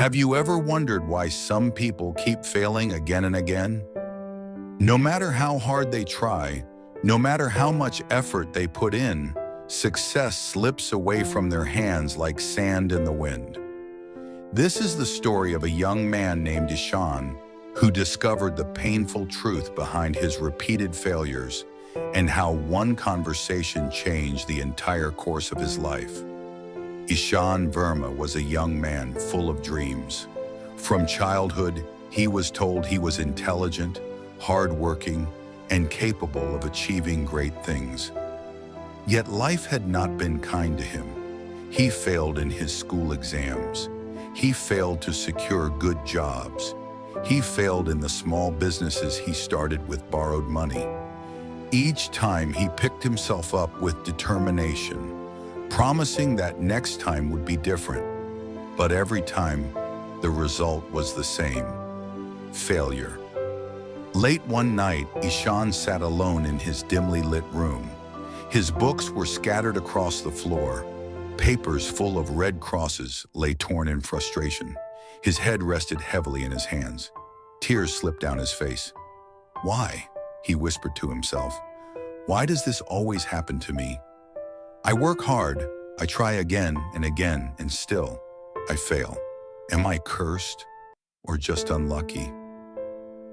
Have you ever wondered why some people keep failing again and again? No matter how hard they try, no matter how much effort they put in, success slips away from their hands like sand in the wind. This is the story of a young man named Ishaan who discovered the painful truth behind his repeated failures and how one conversation changed the entire course of his life. Ishaan Verma was a young man full of dreams. From childhood, he was told he was intelligent, hardworking, and capable of achieving great things. Yet life had not been kind to him. He failed in his school exams. He failed to secure good jobs. He failed in the small businesses he started with borrowed money. Each time he picked himself up with determination, promising that next time would be different. But every time, the result was the same: failure. Late one night, Ishaan sat alone in his dimly lit room. His books were scattered across the floor. Papers full of red crosses lay torn in frustration. His head rested heavily in his hands. Tears slipped down his face. "Why?" he whispered to himself. "Why does this always happen to me? I work hard, I try again, and still, I fail. Am I cursed or just unlucky?"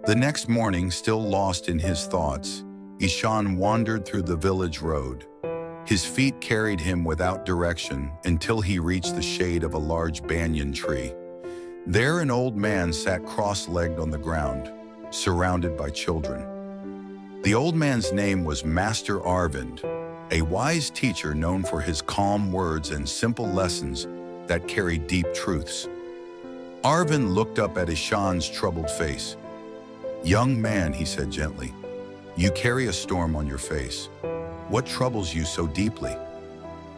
The next morning, still lost in his thoughts, Ishaan wandered through the village road. His feet carried him without direction until he reached the shade of a large banyan tree. There an old man sat cross-legged on the ground, surrounded by children. The old man's name was Master Arvind, a wise teacher known for his calm words and simple lessons that carry deep truths. Arvind looked up at Ishaan's troubled face. "Young man," he said gently, "you carry a storm on your face. What troubles you so deeply?"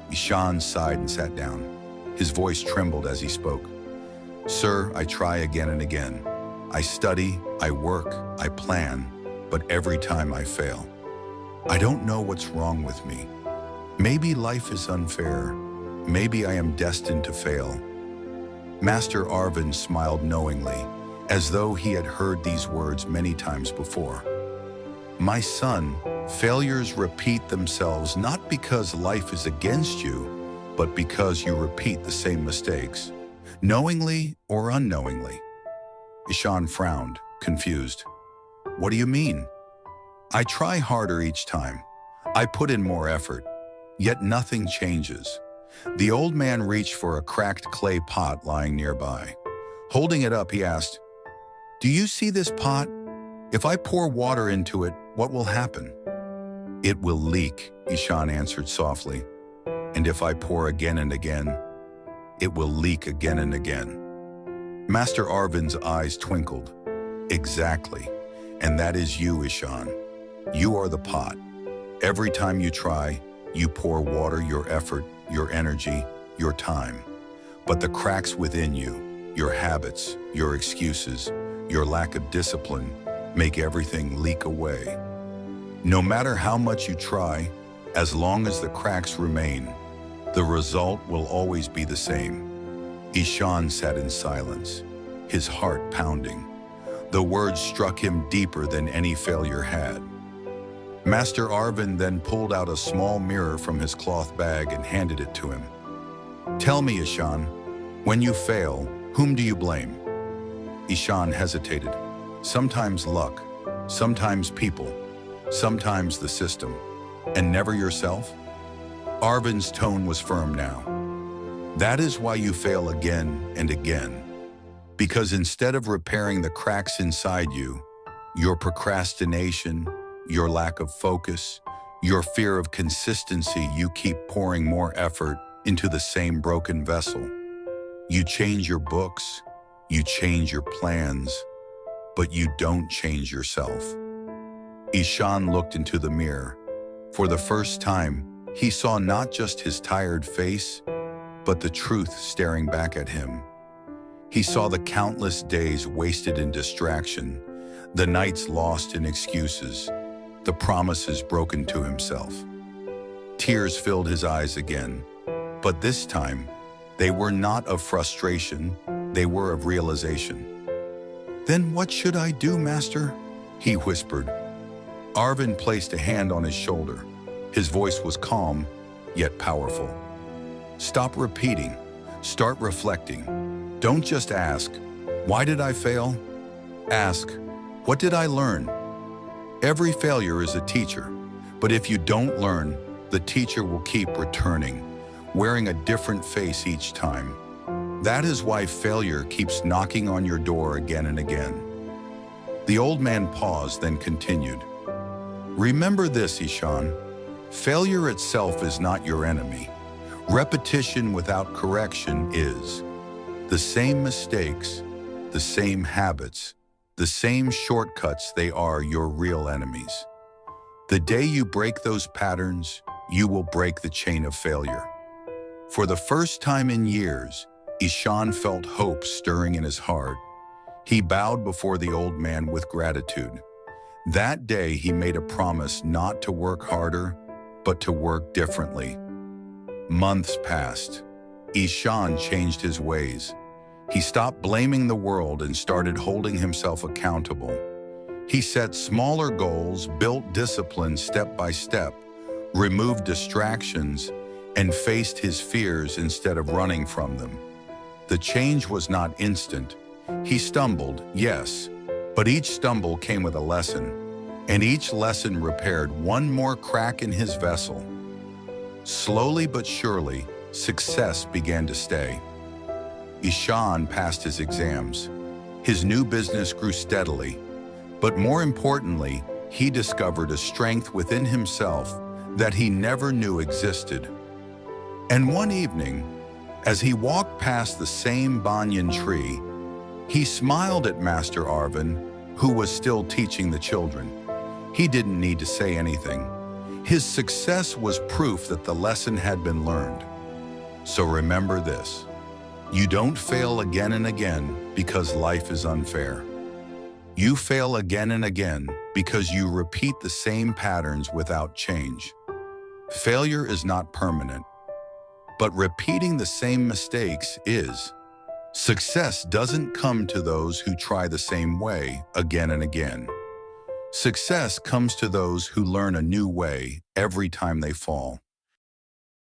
Ishaan sighed and sat down. His voice trembled as he spoke. "Sir, I try again and again. I study, I work, I plan, but every time I fail. I don't know what's wrong with me. Maybe life is unfair. Maybe I am destined to fail." Master Arvind smiled knowingly, as though he had heard these words many times before. "My son, failures repeat themselves not because life is against you, but because you repeat the same mistakes, knowingly or unknowingly." Ishaan frowned, confused. "What do you mean?" "I try harder each time. I put in more effort, yet nothing changes." The old man reached for a cracked clay pot lying nearby. Holding it up, he asked, "Do you see this pot? If I pour water into it, what will happen?" "It will leak," Ishaan answered softly. "And if I pour again and again, it will leak again and again." Master Arvind's eyes twinkled. "Exactly. And that is you, Ishaan. You are the pot. Every time you try, you pour water, your effort, your energy, your time. But the cracks within you, your habits, your excuses, your lack of discipline, make everything leak away. No matter how much you try, as long as the cracks remain, the result will always be the same." Ishaan sat in silence, his heart pounding. The words struck him deeper than any failure had. Master Arvind then pulled out a small mirror from his cloth bag and handed it to him. "Tell me, Ishaan, when you fail, whom do you blame?" Ishaan hesitated. "Sometimes luck, sometimes people, sometimes the system, and never yourself?" Arvind's tone was firm now. "That is why you fail again and again. Because instead of repairing the cracks inside you, your procrastination, your lack of focus, your fear of consistency, you keep pouring more effort into the same broken vessel. You change your books, you change your plans, but you don't change yourself." Ishaan looked into the mirror. For the first time, he saw not just his tired face, but the truth staring back at him. He saw the countless days wasted in distraction, the nights lost in excuses, the promises broken to himself. Tears filled his eyes again, but this time, they were not of frustration, They were of realization. "Then what should I do, Master?" he whispered. Arvind placed a hand on his shoulder. His voice was calm, yet powerful. "Stop repeating. Start reflecting. Don't just ask, 'Why did I fail?' Ask, 'What did I learn?' Every failure is a teacher, but if you don't learn, the teacher will keep returning, wearing a different face each time. That is why failure keeps knocking on your door again and again." The old man paused, then continued. "Remember this, Ishaan. Failure itself is not your enemy. Repetition without correction is. The same mistakes, the same habits, the same shortcuts, they are your real enemies. The day you break those patterns, you will break the chain of failure." For the first time in years, Ishaan felt hope stirring in his heart. He bowed before the old man with gratitude. That day, he made a promise not to work harder, but to work differently. Months passed. Ishaan changed his ways. He stopped blaming the world and started holding himself accountable. He set smaller goals, built discipline step by step, removed distractions, and faced his fears instead of running from them. The change was not instant. He stumbled, yes, but each stumble came with a lesson, and each lesson repaired one more crack in his vessel. Slowly but surely, success began to stay. Ishaan passed his exams. His new business grew steadily, but more importantly, he discovered a strength within himself that he never knew existed. And one evening, as he walked past the same banyan tree, he smiled at Master Arvind, who was still teaching the children. He didn't need to say anything. His success was proof that the lesson had been learned. So remember this: you don't fail again and again because life is unfair. You fail again and again because you repeat the same patterns without change. Failure is not permanent, but repeating the same mistakes is. Success doesn't come to those who try the same way again and again. Success comes to those who learn a new way every time they fall.